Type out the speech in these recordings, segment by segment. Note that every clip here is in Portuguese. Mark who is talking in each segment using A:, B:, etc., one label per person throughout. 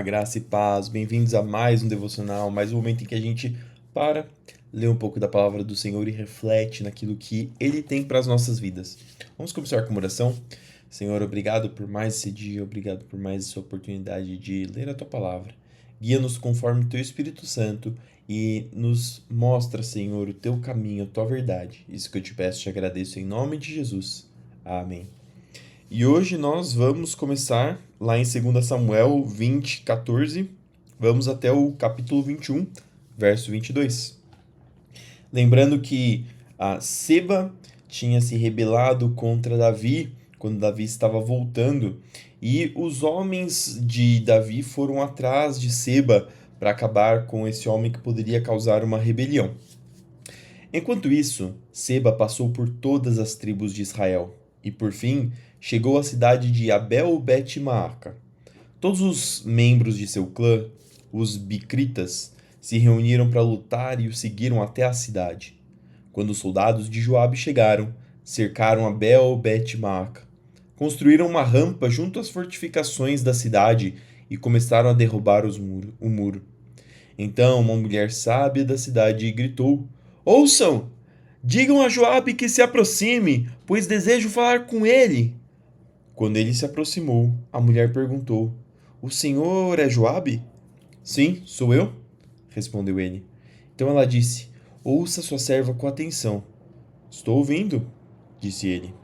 A: Graça e paz, bem-vindos a mais um devocional, mais um momento em que a gente para, lê um pouco da palavra do Senhor e reflete naquilo que Ele tem para as nossas vidas. Vamos começar com uma oração? Senhor, obrigado por mais esse dia, obrigado por mais essa oportunidade de ler a Tua palavra. Guia-nos conforme o Teu Espírito Santo e nos mostra, Senhor, o Teu caminho, a Tua verdade. Isso que eu te peço, te agradeço em nome de Jesus. Amém. E hoje nós vamos começar lá em 2 Samuel 20:14, vamos até o capítulo 21, verso 22. Lembrando que a Seba tinha se rebelado contra Davi quando Davi estava voltando, e os homens de Davi foram atrás de Seba para acabar com esse homem que poderia causar uma rebelião. Enquanto isso, Seba passou por todas as tribos de Israel e, por fim, chegou à cidade de Abel-Bet-Maaca. Todos os membros de seu clã, os Bicritas, se reuniram para lutar e o seguiram até a cidade. Quando os soldados de Joabe chegaram, cercaram Abel-Bet-Maaca, construíram uma rampa junto às fortificações da cidade e começaram a derrubar o muro. Então uma mulher sábia da cidade gritou: Ouçam! Digam a Joabe que se aproxime, pois desejo falar com ele. Quando ele se aproximou, a mulher perguntou: O senhor é Joabe? Sim, sou eu, respondeu ele. Então ela disse: Ouça sua serva com atenção. Estou ouvindo, disse ele.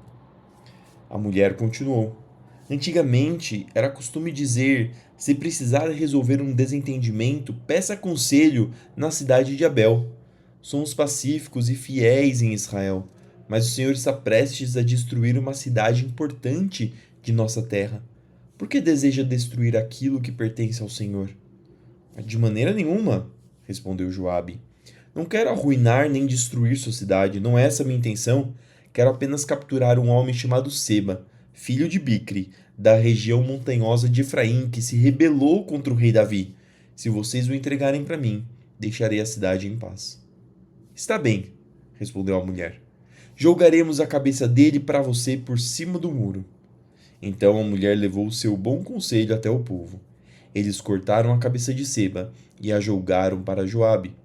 A: A mulher continuou: Antigamente era costume dizer: se precisar resolver um desentendimento, peça conselho na cidade de Abel. Somos pacíficos e fiéis em Israel, mas o Senhor está prestes a destruir uma cidade importante de nossa terra. Por que deseja destruir aquilo que pertence ao Senhor? De maneira nenhuma, respondeu Joabe. Não quero arruinar nem destruir sua cidade, não é essa a minha intenção. Quero apenas capturar um homem chamado Seba, filho de Bicri, da região montanhosa de Efraim, que se rebelou contra o rei Davi. Se vocês o entregarem para mim, deixarei a cidade em paz. Está bem, respondeu a mulher. Jogaremos a cabeça dele para você por cima do muro. Então a mulher levou o seu bom conselho até o povo. Eles cortaram a cabeça de Seba e a jogaram para Joabe.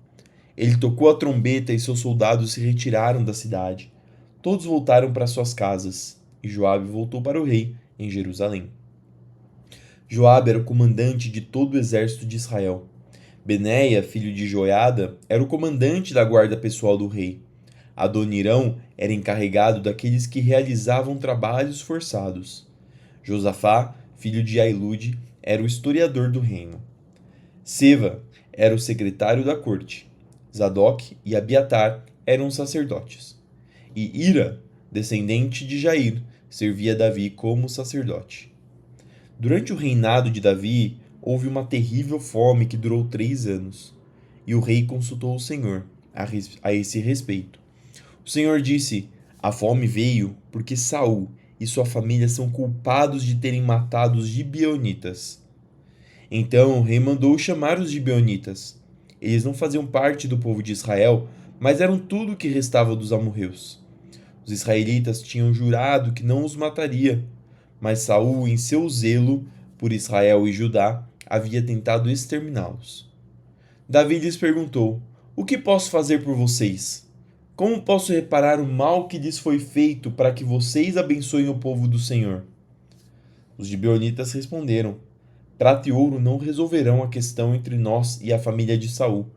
A: Ele tocou a trombeta e seus soldados se retiraram da cidade. Todos voltaram para suas casas, e Joabe voltou para o rei em Jerusalém. Joabe era o comandante de todo o exército de Israel. Benéia, filho de Joiada, era o comandante da guarda pessoal do rei. Adonirão era encarregado daqueles que realizavam trabalhos forçados. Josafá, filho de Ailude, era o historiador do reino. Seva era o secretário da corte. Zadok e Abiatar eram os sacerdotes. E Ira, descendente de Jair, servia Davi como sacerdote. Durante o reinado de Davi, houve uma terrível fome que durou 3 anos. E o rei consultou o Senhor a esse respeito. O Senhor disse: A fome veio porque Saul e sua família são culpados de terem matado os gibeonitas. Então o rei mandou chamar os gibeonitas. Eles não faziam parte do povo de Israel, mas eram tudo o que restava dos amorreus. Os israelitas tinham jurado que não os mataria, mas Saul, em seu zelo por Israel e Judá, havia tentado exterminá-los. Davi lhes perguntou: O que posso fazer por vocês? Como posso reparar o mal que lhes foi feito para que vocês abençoem o povo do Senhor? Os gibeonitas responderam: Prata e ouro não resolverão a questão entre nós e a família de Saul.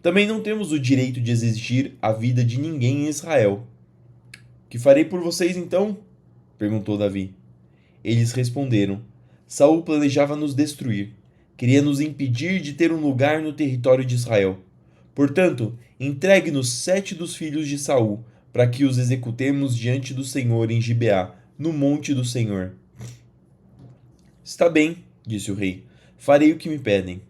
A: Também não temos o direito de exigir a vida de ninguém em Israel. Que farei por vocês então? Perguntou Davi. Eles responderam: Saul planejava nos destruir. Queria nos impedir de ter um lugar no território de Israel. Portanto, entregue-nos 7 dos filhos de Saul, para que os executemos diante do Senhor em Gibeá, no monte do Senhor. Está bem, disse o rei. Farei o que me pedem.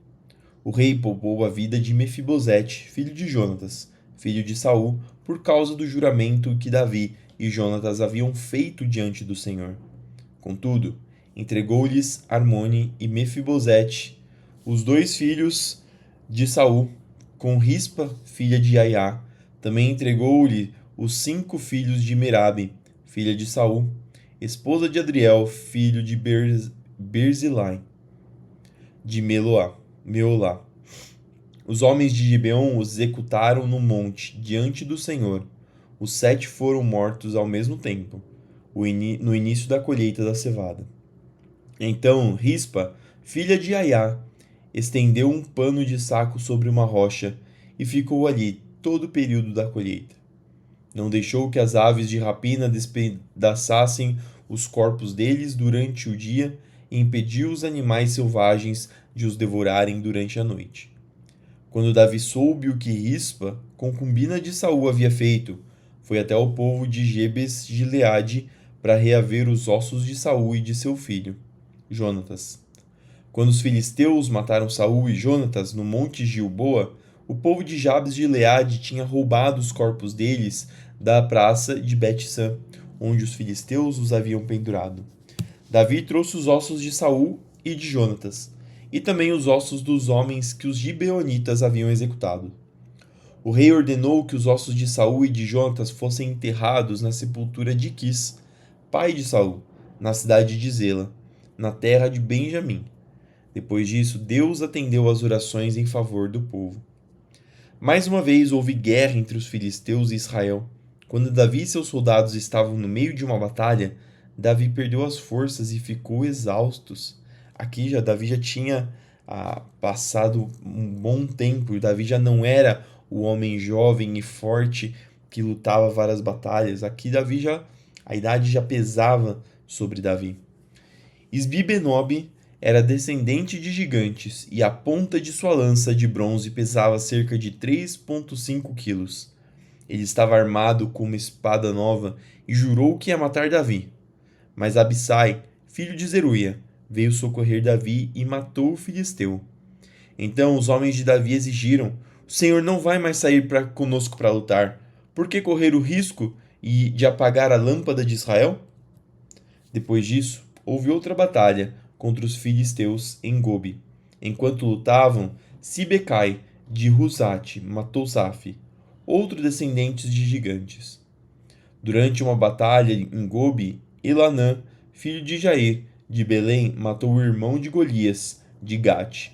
A: O rei poupou a vida de Mefibosete, filho de Jonatas, filho de Saul, por causa do juramento que Davi e Jonatas haviam feito diante do Senhor. Contudo, entregou-lhes Armone e Mefibosete, os 2 filhos de Saul, com Rispa, filha de Aiá. Também entregou-lhe os 5 filhos de Merabe, filha de Saul, esposa de Adriel, filho de Berzilai. de Meolá. Os homens de Gibeon os executaram no monte, diante do Senhor. Os 7 foram mortos ao mesmo tempo, no início da colheita da cevada. Então Rispa, filha de Aiá, estendeu um pano de saco sobre uma rocha e ficou ali todo o período da colheita. Não deixou que as aves de rapina despedaçassem os corpos deles durante o dia e impediu os animais selvagens de os devorarem durante a noite. Quando Davi soube o que Rispa, concubina de Saul, havia feito, foi até o povo de Jebes Gileade para reaver os ossos de Saul e de seu filho, Jonatas. Quando os filisteus mataram Saul e Jonatas no monte Gilboa, o povo de Jabes de Gileade tinha roubado os corpos deles da praça de Bet-San, onde os filisteus os haviam pendurado. Davi trouxe os ossos de Saul e de Jonatas, e também os ossos dos homens que os gibeonitas haviam executado. O rei ordenou que os ossos de Saul e de Jonatas fossem enterrados na sepultura de Quis, pai de Saul, na cidade de Zela, na terra de Benjamim. Depois disso, Deus atendeu às orações em favor do povo. Mais uma vez houve guerra entre os filisteus e Israel. Quando Davi e seus soldados estavam no meio de uma batalha, Davi perdeu as forças e ficou exausto. Aqui Davi já tinha passado um bom tempo, Davi já não era o homem jovem e forte que lutava várias batalhas. Aqui a idade já pesava sobre Davi. Isbi-Benob era descendente de gigantes e a ponta de sua lança de bronze pesava cerca de 3,5 quilos. Ele estava armado com uma espada nova e jurou que ia matar Davi. Mas Abissai, filho de Zeruia, veio socorrer Davi e matou o filisteu. Então os homens de Davi exigiram: o Senhor não vai mais sair conosco para lutar. Por que correr o risco de apagar a lâmpada de Israel? Depois disso, houve outra batalha contra os filisteus em Gobi. Enquanto lutavam, Sibecai, de Husate, matou Safi, outro descendente de gigantes. Durante uma batalha em Gobi, Elanã, filho de Jair, de Belém, matou o irmão de Golias, de Gate.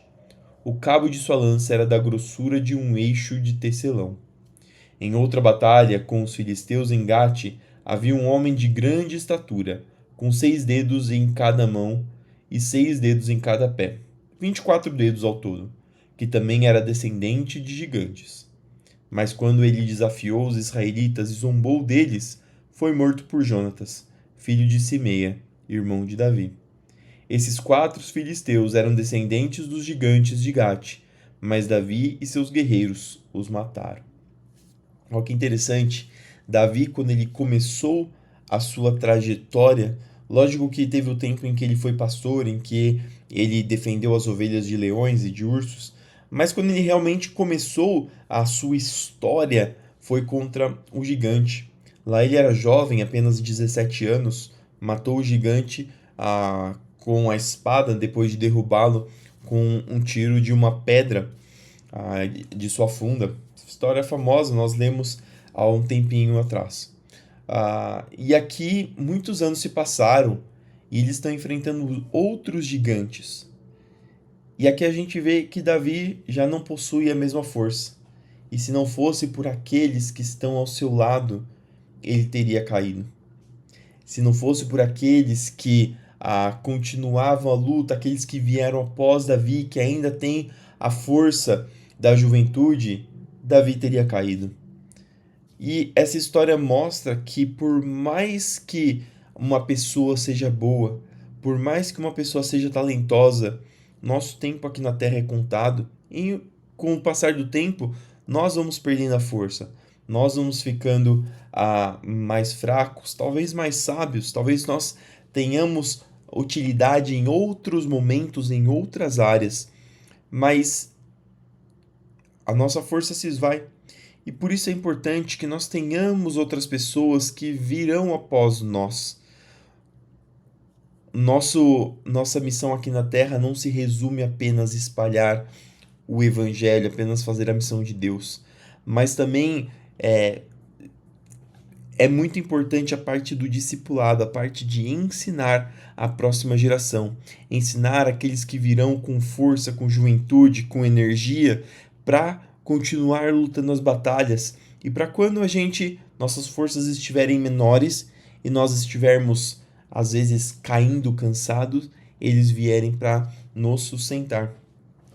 A: O cabo de sua lança era da grossura de um eixo de tecelão. Em outra batalha com os filisteus em Gate, havia um homem de grande estatura, com 6 dedos em cada mão e 6 dedos em cada pé, 24 dedos ao todo, que também era descendente de gigantes. Mas quando ele desafiou os israelitas e zombou deles, foi morto por Jonatas, filho de Simeia, irmão de Davi. Esses 4 filisteus eram descendentes dos gigantes de Gate, mas Davi e seus guerreiros os mataram. Olha que interessante, Davi, quando ele começou a sua trajetória, lógico que teve o tempo em que ele foi pastor, em que ele defendeu as ovelhas de leões e de ursos, mas quando ele realmente começou a sua história, foi contra o gigante. Lá ele era jovem, apenas 17 anos, matou o gigante com a espada, depois de derrubá-lo com um tiro de uma pedra de sua funda. Essa história é famosa, nós lemos há um tempinho atrás. E aqui muitos anos se passaram e eles estão enfrentando outros gigantes. E aqui a gente vê que Davi já não possui a mesma força. E se não fosse por aqueles que estão ao seu lado, ele teria caído. Se não fosse por aqueles que continuavam a luta, aqueles que vieram após Davi, que ainda tem a força da juventude, Davi teria caído. E essa história mostra que por mais que uma pessoa seja boa, por mais que uma pessoa seja talentosa, nosso tempo aqui na Terra é contado e com o passar do tempo nós vamos perdendo a força, nós vamos ficando mais fracos, talvez mais sábios, talvez nós tenhamos utilidade em outros momentos, em outras áreas, mas a nossa força se esvai. E por isso é importante que nós tenhamos outras pessoas que virão após nós. Nossa missão aqui na Terra não se resume apenas a espalhar o Evangelho, apenas fazer a missão de Deus, mas também é muito importante a parte do discipulado, a parte de ensinar a próxima geração, ensinar aqueles que virão com força, com juventude, com energia, para continuar lutando as batalhas e para quando nossas forças estiverem menores e nós estivermos às vezes caindo cansados, eles vierem para nos sustentar.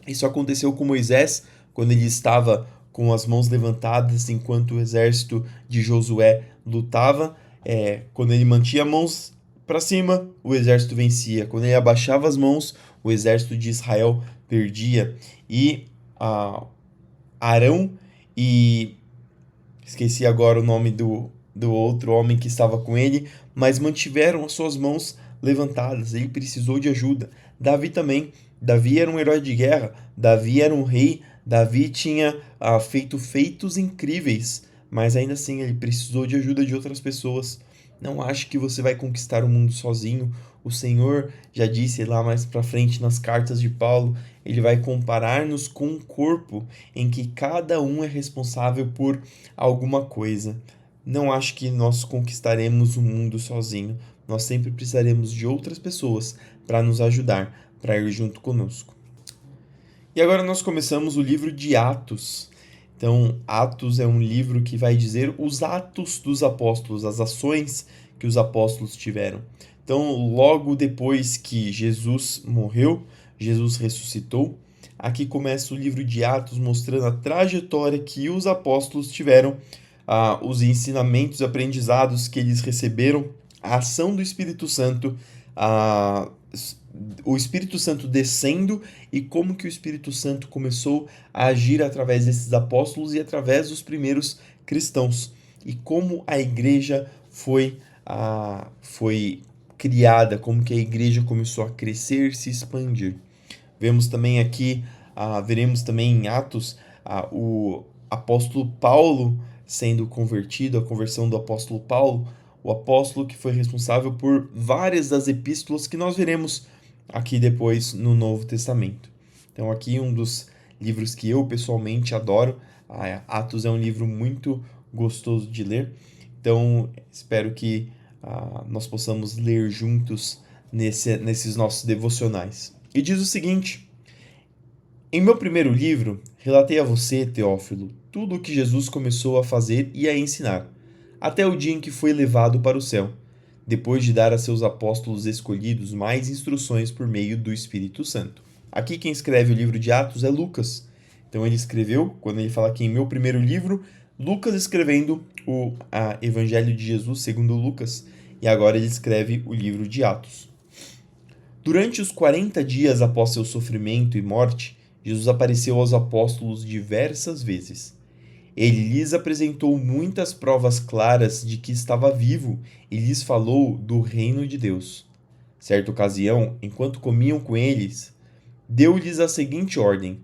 A: Isso aconteceu com Moisés quando ele estava com as mãos levantadas enquanto o exército de Josué lutava. Quando ele mantinha as mãos para cima, o exército vencia. Quando ele abaixava as mãos, o exército de Israel perdia. E Arão e esqueci agora o nome do outro homem que estava com ele, mas mantiveram as suas mãos levantadas. Ele precisou de ajuda. Davi também. Davi era um herói de guerra. Davi era um rei. Davi tinha feito feitos incríveis, mas ainda assim ele precisou de ajuda de outras pessoas. Não ache que você vai conquistar o mundo sozinho. O Senhor já disse lá mais para frente nas cartas de Paulo, ele vai comparar-nos com um corpo em que cada um é responsável por alguma coisa. Não acho que nós conquistaremos o mundo sozinho. Nós sempre precisaremos de outras pessoas para nos ajudar, para ir junto conosco. E agora nós começamos o livro de Atos. Então, Atos é um livro que vai dizer os atos dos apóstolos, as ações que os apóstolos tiveram. Então, logo depois que Jesus morreu, Jesus ressuscitou, aqui começa o livro de Atos mostrando a trajetória que os apóstolos tiveram, os ensinamentos e aprendizados que eles receberam, a ação do Espírito Santo, o Espírito Santo descendo e como que o Espírito Santo começou a agir através desses apóstolos e através dos primeiros cristãos. E como a igreja foi criada, como que a igreja começou a crescer, se expandir. Veremos também em Atos, o apóstolo Paulo sendo convertido, a conversão do apóstolo Paulo, o apóstolo que foi responsável por várias das epístolas que nós veremos aqui depois no Novo Testamento. Então aqui um dos livros que eu pessoalmente adoro, Atos é um livro muito gostoso de ler, então espero que nós possamos ler juntos nesses nossos devocionais. E diz o seguinte: em meu primeiro livro, relatei a você, Teófilo, tudo o que Jesus começou a fazer e a ensinar, até o dia em que foi levado para o céu, depois de dar a seus apóstolos escolhidos mais instruções por meio do Espírito Santo. Aqui quem escreve o livro de Atos é Lucas. Então ele escreveu, quando ele fala aqui em meu primeiro livro, Lucas escrevendo o Evangelho de Jesus segundo Lucas, e agora ele escreve o livro de Atos. Durante os 40 dias após seu sofrimento e morte, Jesus apareceu aos apóstolos diversas vezes. Ele lhes apresentou muitas provas claras de que estava vivo e lhes falou do reino de Deus. Certa ocasião, enquanto comiam com eles, deu-lhes a seguinte ordem: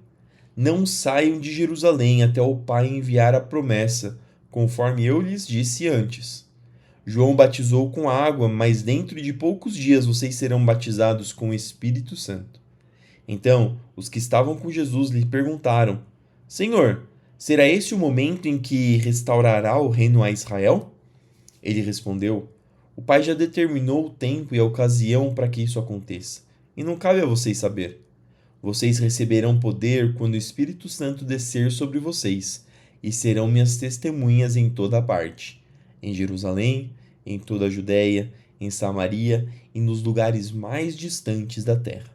A: não saiam de Jerusalém até o Pai enviar a promessa, conforme eu lhes disse antes. João batizou com água, mas dentro de poucos dias vocês serão batizados com o Espírito Santo. Então, os que estavam com Jesus lhe perguntaram: Senhor, será esse o momento em que restaurará o reino a Israel? Ele respondeu: o Pai já determinou o tempo e a ocasião para que isso aconteça, e não cabe a vocês saber. Vocês receberão poder quando o Espírito Santo descer sobre vocês, e serão minhas testemunhas em toda parte, em Jerusalém, em toda a Judéia, em Samaria e nos lugares mais distantes da terra.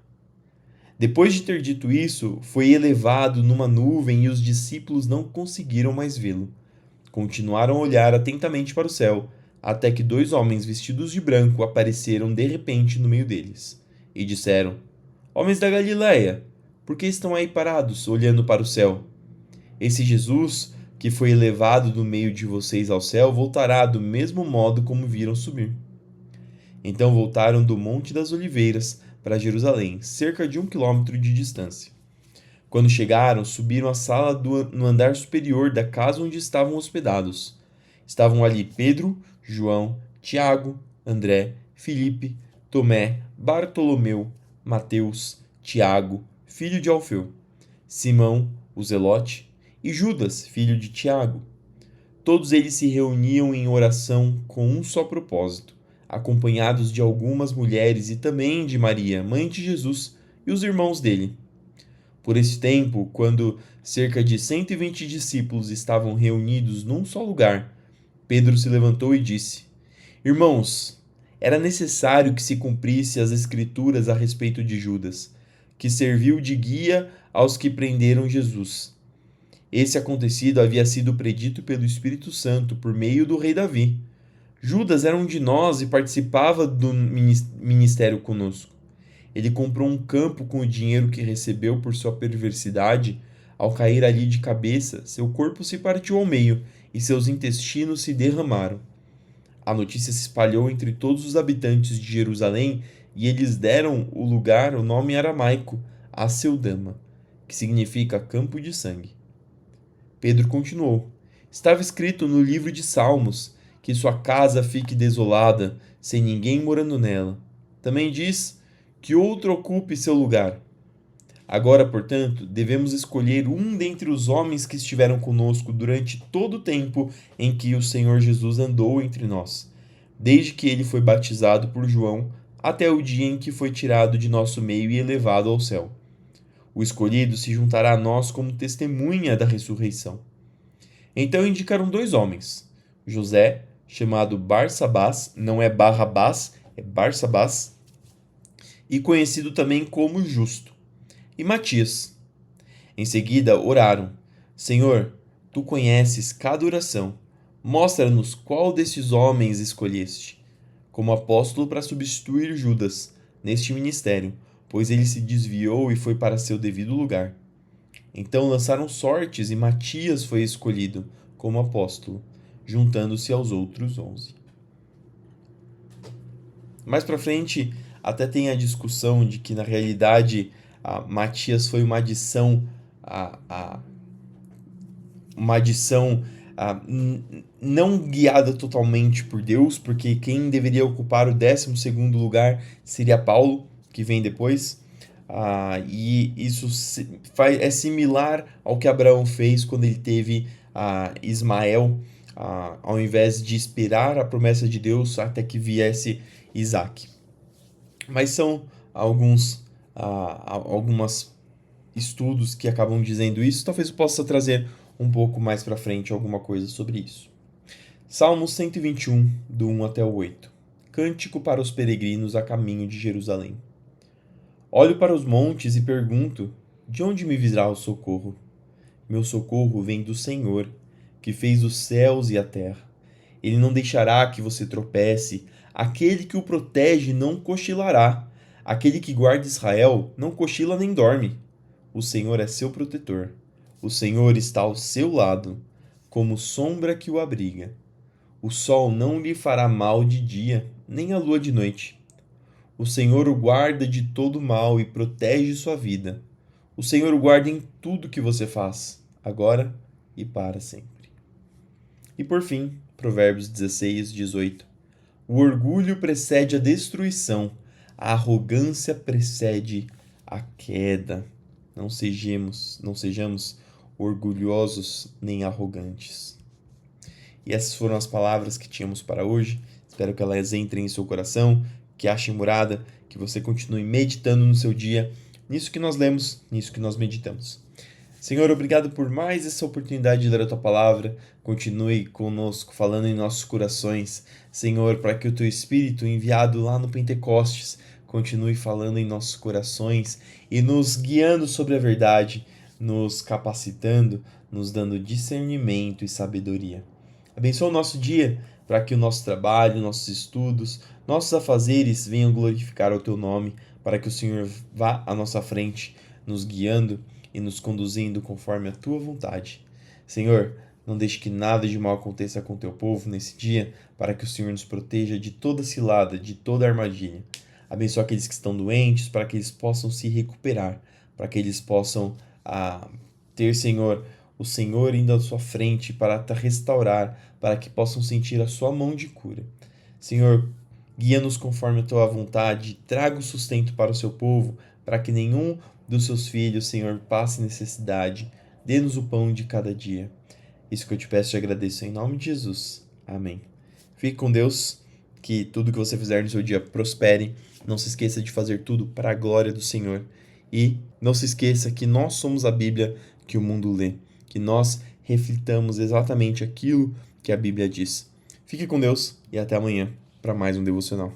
A: Depois de ter dito isso, foi elevado numa nuvem e os discípulos não conseguiram mais vê-lo. Continuaram a olhar atentamente para o céu, até que 2 homens vestidos de branco apareceram de repente no meio deles, e disseram: Homens da Galileia, por que estão aí parados, olhando para o céu? Esse Jesus, que foi elevado do meio de vocês ao céu, voltará do mesmo modo como viram subir. Então voltaram do Monte das Oliveiras para Jerusalém, cerca de 1 quilômetro de distância. Quando chegaram, subiram à sala no andar superior da casa onde estavam hospedados. Estavam ali Pedro, João, Tiago, André, Filipe, Tomé, Bartolomeu, Mateus, Tiago, filho de Alfeu, Simão, o Zelote, e Judas, filho de Tiago. Todos eles se reuniam em oração com um só propósito, acompanhados de algumas mulheres e também de Maria, mãe de Jesus, e os irmãos dele. Por esse tempo, quando cerca de 120 discípulos estavam reunidos num só lugar, Pedro se levantou e disse: Irmãos, era necessário que se cumprisse as escrituras a respeito de Judas, que serviu de guia aos que prenderam Jesus. Esse acontecido havia sido predito pelo Espírito Santo por meio do rei Davi. Judas era um de nós e participava do ministério conosco. Ele comprou um campo com o dinheiro que recebeu por sua perversidade. Ao cair ali de cabeça, seu corpo se partiu ao meio e seus intestinos se derramaram. A notícia se espalhou entre todos os habitantes de Jerusalém e eles deram o lugar o nome aramaico Aceldama, que significa campo de sangue. Pedro continuou: Estava escrito no livro de Salmos que sua casa fique desolada, sem ninguém morando nela. Também diz que outro ocupe seu lugar. Agora, portanto, devemos escolher um dentre os homens que estiveram conosco durante todo o tempo em que o Senhor Jesus andou entre nós, desde que ele foi batizado por João até o dia em que foi tirado de nosso meio e elevado ao céu. O escolhido se juntará a nós como testemunha da ressurreição. Então indicaram dois homens: José, chamado Barsabás, não é Barrabás, é Barsabás, e conhecido também como Justo, e Matias. Em seguida oraram: Senhor, tu conheces cada oração. Mostra-nos qual desses homens escolheste como apóstolo para substituir Judas neste ministério, pois ele se desviou e foi para seu devido lugar. Então lançaram sortes e Matias foi escolhido como apóstolo, juntando-se aos outros 11. Mais para frente, até tem a discussão de que, na realidade, Matias foi uma adição, uma adição não guiada totalmente por Deus, porque quem deveria ocupar o 12º lugar seria Paulo, que vem depois. E isso é similar ao que Abraão fez quando ele teve Ismael, ao invés de esperar a promessa de Deus até que viesse Isaac. Mas são algumas estudos que acabam dizendo isso. Talvez eu possa trazer um pouco mais para frente alguma coisa sobre isso. Salmo 121, do 1 até o 8. Cântico para os peregrinos a caminho de Jerusalém. Olho para os montes e pergunto: de onde me virá o socorro? Meu socorro vem do Senhor, que fez os céus e a terra. Ele não deixará que você tropece. Aquele que o protege não cochilará. Aquele que guarda Israel não cochila nem dorme. O Senhor é seu protetor. O Senhor está ao seu lado, como sombra que o abriga. O sol não lhe fará mal de dia, nem a lua de noite. O Senhor o guarda de todo mal e protege sua vida. O Senhor o guarda em tudo que você faz, agora e para sempre. E por fim, Provérbios 16, 18. O orgulho precede a destruição, a arrogância precede a queda. Não sejamos orgulhosos nem arrogantes. E essas foram as palavras que tínhamos para hoje. Espero que elas entrem em seu coração, que achem morada, que você continue meditando no seu dia, nisso que nós lemos, nisso que nós meditamos. Senhor, obrigado por mais essa oportunidade de ler a Tua Palavra. Continue conosco, falando em nossos corações. Senhor, para que o Teu Espírito, enviado lá no Pentecostes, continue falando em nossos corações e nos guiando sobre a verdade, nos capacitando, nos dando discernimento e sabedoria. Abençoa o nosso dia, para que o nosso trabalho, nossos estudos, nossos afazeres venham glorificar o Teu nome, para que o Senhor vá à nossa frente, nos guiando e nos conduzindo conforme a Tua vontade. Senhor, não deixe que nada de mal aconteça com o Teu povo nesse dia, para que o Senhor nos proteja de toda cilada, de toda armadilha. Abençoa aqueles que estão doentes, para que eles possam se recuperar, para que eles possam ter, Senhor, o Senhor indo à sua frente para te restaurar, para que possam sentir a sua mão de cura. Senhor, guia-nos conforme a tua vontade, traga o sustento para o seu povo, para que nenhum dos seus filhos, Senhor, passe necessidade. Dê-nos o pão de cada dia. Isso que eu te peço e te agradeço em nome de Jesus. Amém. Fique com Deus, que tudo que você fizer no seu dia prospere. Não se esqueça de fazer tudo para a glória do Senhor. E não se esqueça que nós somos a Bíblia que o mundo lê, que nós reflitamos exatamente aquilo que a Bíblia diz. Fique com Deus e até amanhã para mais um devocional.